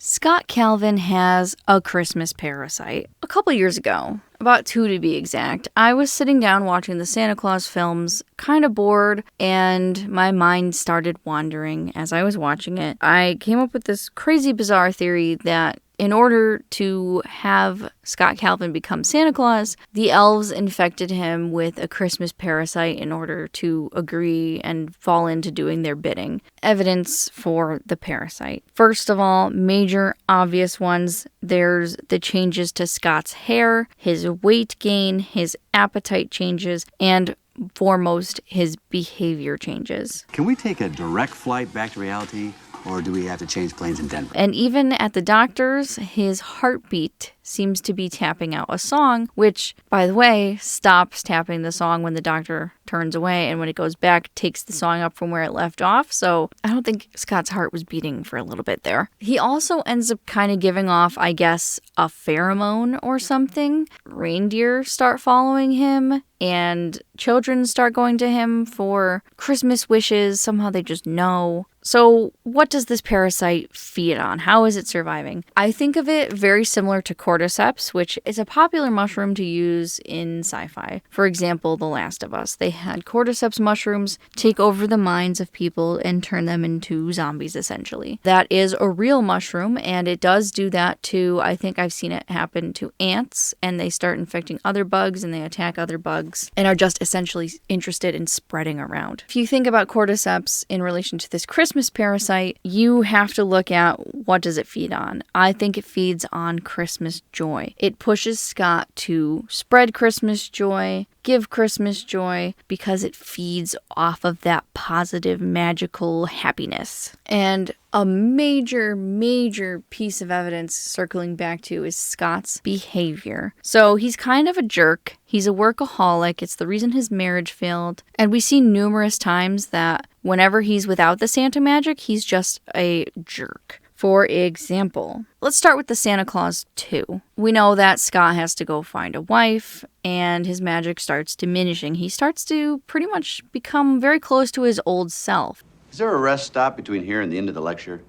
Scott Calvin has a Christmas parasite. A couple years ago, about 2 to be exact, I was sitting down watching the Santa Claus films, kind of bored, and my mind started wandering as I was watching it. I came up with this crazy, bizarre theory that in order to have Scott Calvin become Santa Claus, the elves infected him with a Christmas parasite in order to agree and fall into doing their bidding. Evidence for the parasite. First of all, major obvious ones, there's the changes to Scott's hair, his weight gain, his appetite changes, and foremost, his behavior changes. Can we take a direct flight back to reality? Or do we have to change planes in Denver? And even at the doctor's, his heartbeat seems to be tapping out a song, which, by the way, stops tapping the song when the doctor turns away, and when it goes back, takes the song up from where it left off. So I don't think Scott's heart was beating for a little bit there. He also ends up kind of giving off, I guess, a pheromone or something. Reindeer start following him, and children start going to him for Christmas wishes. Somehow they just know. So what does this parasite feed on? How is it surviving? I think of it very similar to cordyceps, which is a popular mushroom to use in sci-fi. For example, The Last of Us. They had cordyceps mushrooms take over the minds of people and turn them into zombies, essentially. That is a real mushroom, and it does do that to, I think I've seen it happen to ants, and they start infecting other bugs, and they attack other bugs, and are just essentially interested in spreading around. If you think about cordyceps in relation to this Christmas parasite, you have to look at what does it feed on. I think it feeds on Christmas joy. It pushes Scott to spread Christmas joy, give Christmas joy, because it feeds off of that positive, magical happiness. And a major piece of evidence circling back to is Scott's behavior. So he's kind of a jerk. He's a workaholic. It's the reason his marriage failed. And we see numerous times that whenever he's without the Santa magic, he's just a jerk. For example, let's start with the Santa Claus 2. We know that Scott has to go find a wife, and his magic starts diminishing. He starts to pretty much become very close to his old self. Is there a rest stop between here and the end of the lecture?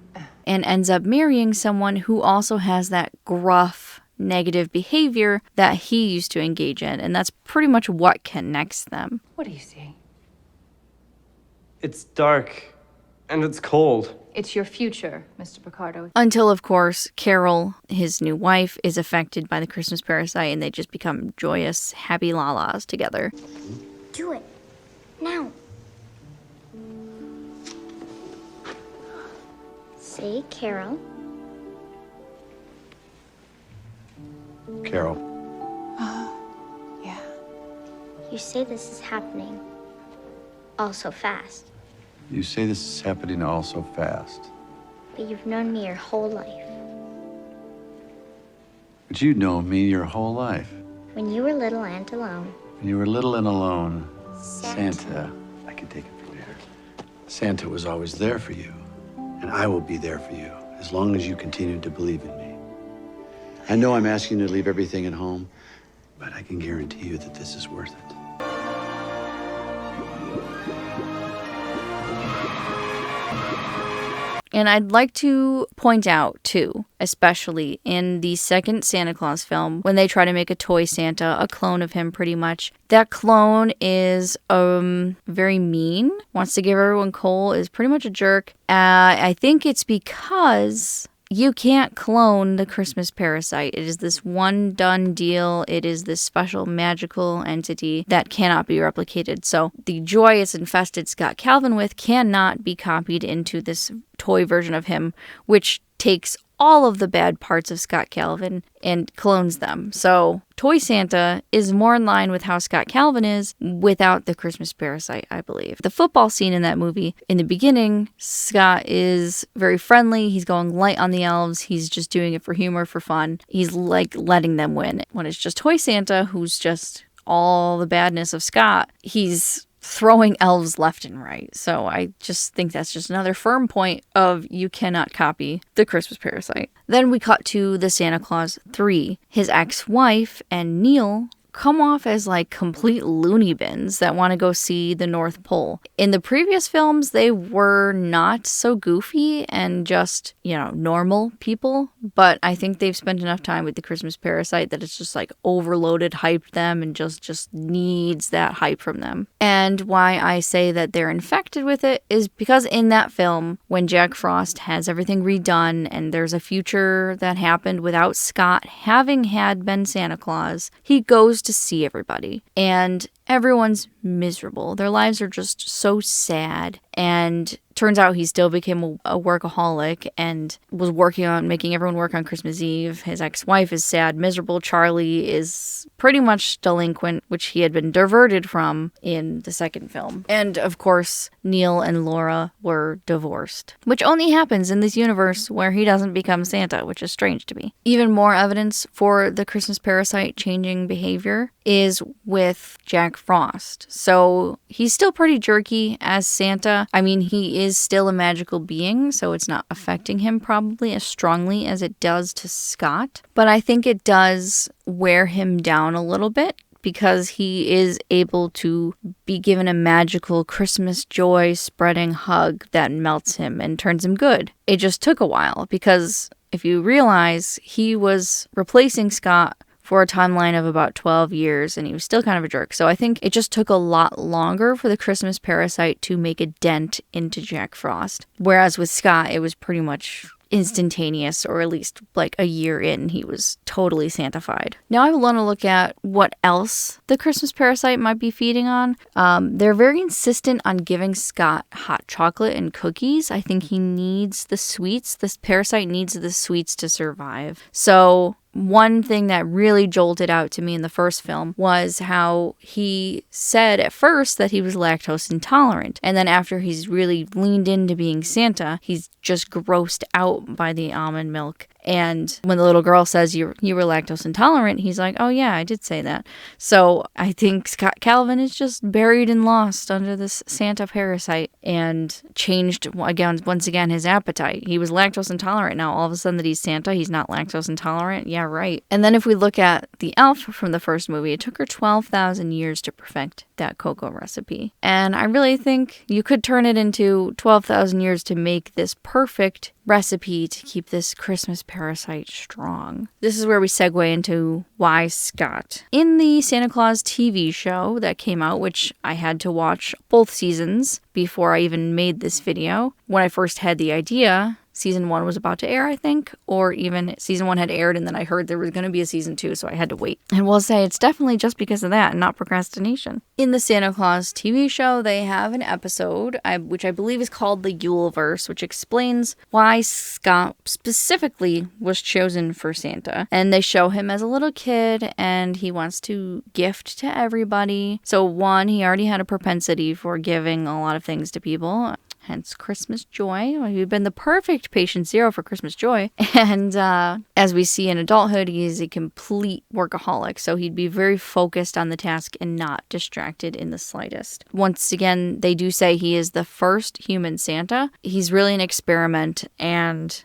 And ends up marrying someone who also has that gruff, negative behavior that he used to engage in, and that's pretty much what connects them. What do you see? It's dark, and it's cold. It's your future, Mr. Picardo. Until, of course, Carol, his new wife, is affected by the Christmas parasite, and they just become joyous, happy la-las together. Do it. Now. Say Carol. Carol. Yeah. You say this is happening all so fast, You say this is happening all so fast. but you've known me your whole life. But you've known me your whole life. When you were little and alone, When you were little and alone, Santa. I can take it from here. Santa was always there for you. And I will be there for you as long as you continue to believe in me. I know I'm asking you to leave everything at home, but I can guarantee you that this is worth it. And I'd like to point out, too, especially in the second Santa Claus film, when they try to make a toy Santa, a clone of him pretty much, that clone is very mean, wants to give everyone coal, is pretty much a jerk. I think it's because you can't clone the Christmas parasite. It is this one done deal. It is this special magical entity that cannot be replicated. So the joy it's infested Scott Calvin with cannot be copied into this toy version of him, which takes all of the bad parts of Scott Calvin and clones them. So Toy Santa is more in line with how Scott Calvin is without the Christmas parasite, I believe. The football scene in that movie, in the beginning, Scott is very friendly. He's going light on the elves. He's just doing it for humor, for fun. He's like letting them win. When it's just Toy Santa, who's just all the badness of Scott, he's throwing elves left and right. So I just think that's just another firm point of you cannot copy the Christmas parasite. Then we cut to the Santa Claus 3. His ex-wife and Neil come off as like complete loony bins that want to go see the North Pole. In the previous films, they were not so goofy and just, normal people. But I think they've spent enough time with the Christmas Parasite that it's just like overloaded, hyped them, and just needs that hype from them. And why I say that they're infected with it is because in that film, when Jack Frost has everything redone and there's a future that happened without Scott having had been Santa Claus, he goes to see everybody. And everyone's miserable. Their lives are just so sad. And turns out he still became a workaholic and was working on making everyone work on Christmas Eve. His ex-wife is sad, miserable. Charlie is pretty much delinquent, which he had been diverted from in the second film. And of course, Neil and Laura were divorced, which only happens in this universe where he doesn't become Santa, which is strange to me. Even more evidence for the Christmas Parasite changing behavior is with Jack Frost. So he's still pretty jerky as Santa. I mean, he is still a magical being, so it's not affecting him probably as strongly as it does to Scott. But I think it does wear him down a little bit because he is able to be given a magical Christmas joy spreading hug that melts him and turns him good. It just took a while because if you realize he was replacing Scott for a timeline of about 12 years, and he was still kind of a jerk. So I think it just took a lot longer for the Christmas Parasite to make a dent into Jack Frost. Whereas with Scott, it was pretty much instantaneous, or at least like a year in, he was totally Santified. Now I want to look at what else the Christmas Parasite might be feeding on. They're very insistent on giving Scott hot chocolate and cookies. I think he needs the sweets. This parasite needs the sweets to survive. So one thing that really jolted out to me in the first film was how he said at first that he was lactose intolerant. And then after he's really leaned into being Santa, he's just grossed out by the almond milk. And when the little girl says you were lactose intolerant, he's like, oh yeah, I did say that. So I think Scott Calvin is just buried and lost under this Santa parasite and changed once again his appetite. He was lactose intolerant. Now all of a sudden that he's Santa, he's not lactose intolerant. Yeah, right. And then if we look at the elf from the first movie, it took her 12,000 years to perfect that cocoa recipe. And I really think you could turn it into 12,000 years to make this perfect recipe to keep this Christmas parasite strong. This is where we segue into why Scott. In the Santa Claus TV show that came out, which I had to watch both seasons before I even made this video, when I first had the idea, season 1 was about to air, I think, or even season 1 had aired and then I heard there was going to be a season 2, so I had to wait. And we'll say it's definitely just because of that and not procrastination. In the Santa Claus TV show, they have an episode, which I believe is called the Yuleverse, which explains why Scott specifically was chosen for Santa. And they show him as a little kid and he wants to gift to everybody. So one, he already had a propensity for giving a lot of things to people. Hence Christmas joy. We've been the perfect patient zero for Christmas joy. And as we see in adulthood, he is a complete workaholic. So he'd be very focused on the task and not distracted in the slightest. Once again, they do say he is the first human Santa. He's really an experiment and,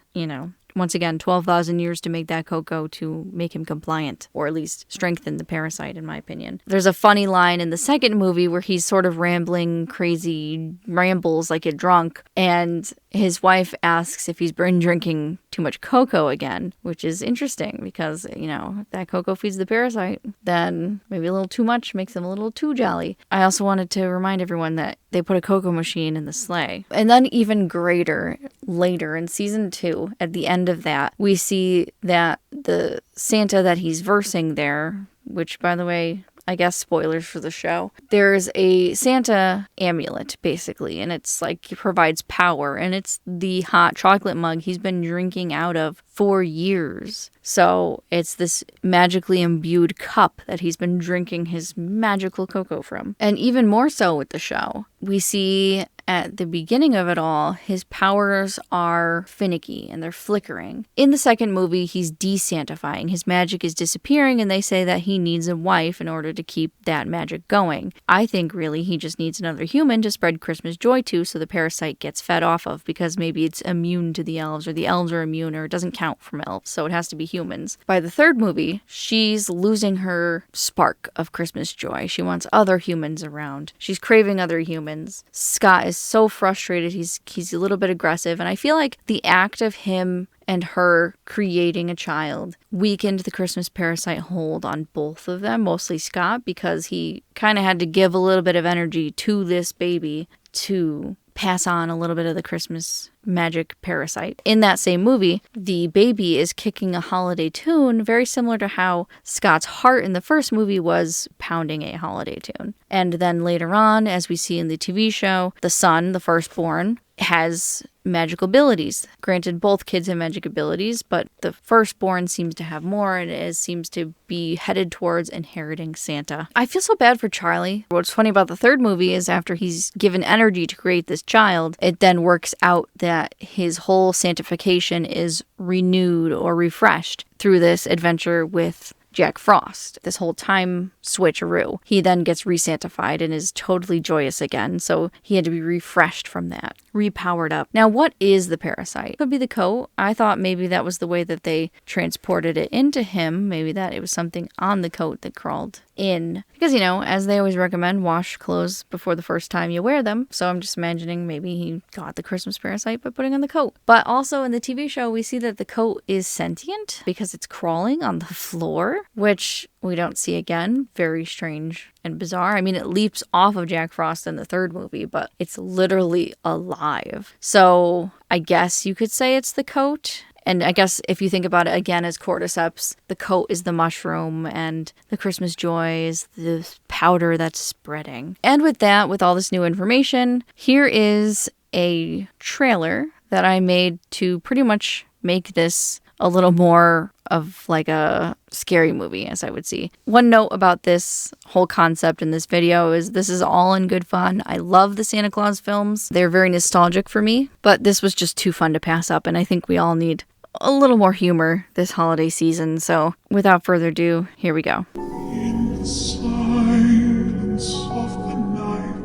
once again, 12,000 years to make that cocoa to make him compliant, or at least strengthen the parasite, in my opinion. There's a funny line in the second movie where he's sort of rambling, crazy rambles like a drunk, and his wife asks if he's been drinking too much cocoa again, which is interesting because, if that cocoa feeds the parasite, then maybe a little too much makes him a little too jolly. I also wanted to remind everyone that they put a cocoa machine in the sleigh. And then even greater, later in season 2, at the end of that, we see that the Santa that he's versing there, which, by the way, I guess spoilers for the show. There's a Santa amulet, basically, and it's like it provides power, and it's the hot chocolate mug he's been drinking out of for years. So it's this magically imbued cup that he's been drinking his magical cocoa from. And even more so with the show, we see at the beginning of it all, his powers are finicky and they're flickering. In the second movie, he's desantifying. His magic is disappearing, and they say that he needs a wife in order to keep that magic going. I think really he just needs another human to spread Christmas joy to, so the parasite gets fed off of, because maybe it's immune to the elves, or the elves are immune, or it doesn't count from elves, so it has to be humans. By the third movie, she's losing her spark of Christmas joy. She wants other humans around. She's craving other humans. Scott is so frustrated. He's a little bit aggressive, and I feel like the act of him and her creating a child weakened the Christmas parasite hold on both of them, mostly Scott, because he kind of had to give a little bit of energy to this baby to pass on a little bit of the Christmas magic parasite. In that same movie, the baby is kicking a holiday tune, very similar to how Scott's heart in the first movie was pounding a holiday tune. And then later on, as we see in the TV show, the son, the firstborn, has magical abilities. Granted, both kids have magic abilities, but the firstborn seems to have more, and it seems to be headed towards inheriting Santa. I feel so bad for Charlie. What's funny about the third movie is after he's given energy to create this child, it then works out that his whole sanctification is renewed or refreshed through this adventure with Jack Frost, this whole time switcheroo. He then gets resantified and is totally joyous again, so he had to be refreshed from that, repowered up. Now, what is the parasite? Could be the coat. I thought maybe that was the way that they transported it into him, maybe that it was something on the coat that crawled in. Because, as they always recommend, wash clothes before the first time you wear them, so I'm just imagining maybe he got the Christmas parasite by putting on the coat. But also in the TV show, we see that the coat is sentient because it's crawling on the floor, which we don't see again. Very strange and bizarre. I mean, it leaps off of Jack Frost in the third movie, but it's literally alive. So I guess you could say it's the coat. And I guess if you think about it again as cordyceps, the coat is the mushroom and the Christmas joy is the powder that's spreading. And with that, with all this new information, here is a trailer that I made to pretty much make this a little more of like a scary movie, as I would see. One note about this whole concept in this video is this is all in good fun. I love the Santa Claus films. They're very nostalgic for me, but this was just too fun to pass up, and I think we all need a little more humor this holiday season. So without further ado, here we go. In the silence of the night,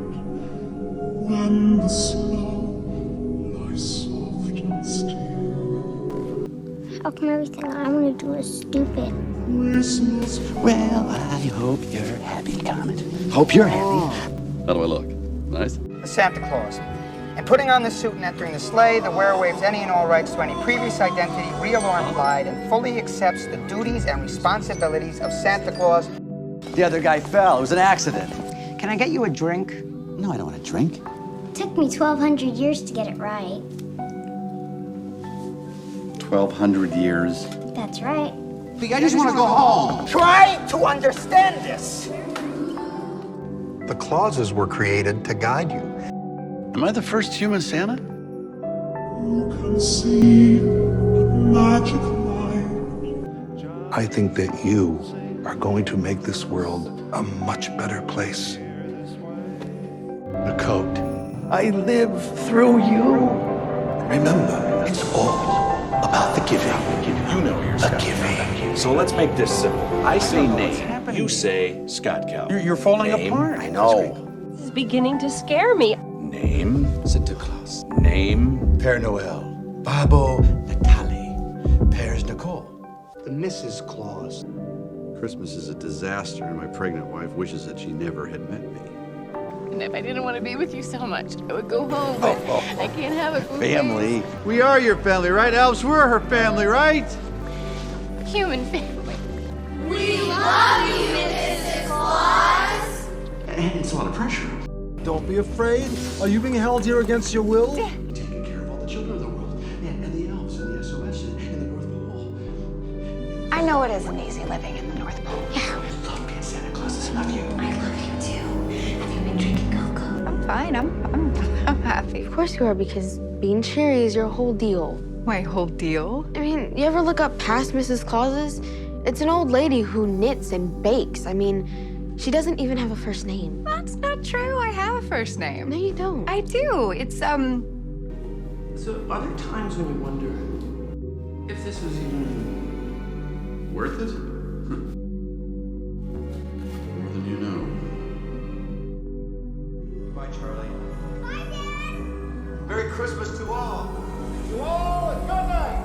when the snow lies soft and still. How come everything I want to do is stupid? Christmas. Well, I hope you're happy, Comet. Hope you're happy. How do I look? Nice? The Santa Claus. In putting on the suit and entering the sleigh, the wearer waives any and all rights to any previous identity, real or implied, and fully accepts the duties and responsibilities of Santa Claus. The other guy fell. It was an accident. Can I get you a drink? No, I don't want to drink. It took me 1,200 years to get it right. 1,200 years. That's right. I just want to go home. Try to understand this. The clauses were created to guide you. Am I the first human Santa? You can see the magic light. I think that you are going to make this world a much better place. The coat. I live through you. Remember, it's all about the giving. You know you're Scott. The giving. So let's make this simple. I say name. You say Scott Cal. You're falling Name. apart. I know. This is beginning to scare me. Name. Santa Claus. Name. Père Noël. Babo Nathalie. Père Nicole. The Mrs. Claus. Christmas is a disaster, and my pregnant wife wishes that she never had met me. And if I didn't want to be with you so much, I would go home, but I can't have it. Family. We are your family, right, Elves? We're her family, right? Human family. And it's a lot of pressure. Don't be afraid. Are you being held here against your will? Taking care of all the children of the world, and the elves, and the SOS, and the North Pole. I know it isn't easy living in the North Pole. Yeah. Love being Santa Claus. I love you. I love you too. Have you been drinking cocoa? I'm fine. I'm happy. Of course you are, because being cheery is your whole deal. My whole deal? I mean, you ever look up past Mrs. Claus's? It's an old lady who knits and bakes. I mean, She doesn't even have a first name. That's not true. I have a first name. No, you don't. I do. It's, So, are there times when you wonder if this was even worth it? More than you know. Bye, Charlie. Bye, Dad. Merry Christmas to all. To all, and good night.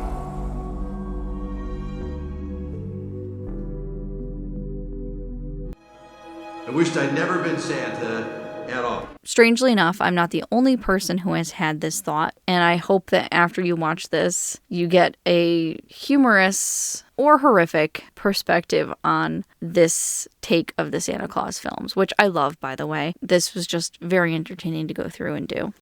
I wished I'd never been Santa at all. Strangely enough, I'm not the only person who has had this thought, and I hope that after you watch this, you get a humorous or horrific perspective on this take of the Santa Claus films, which I love, by the way. This was just very entertaining to go through and do.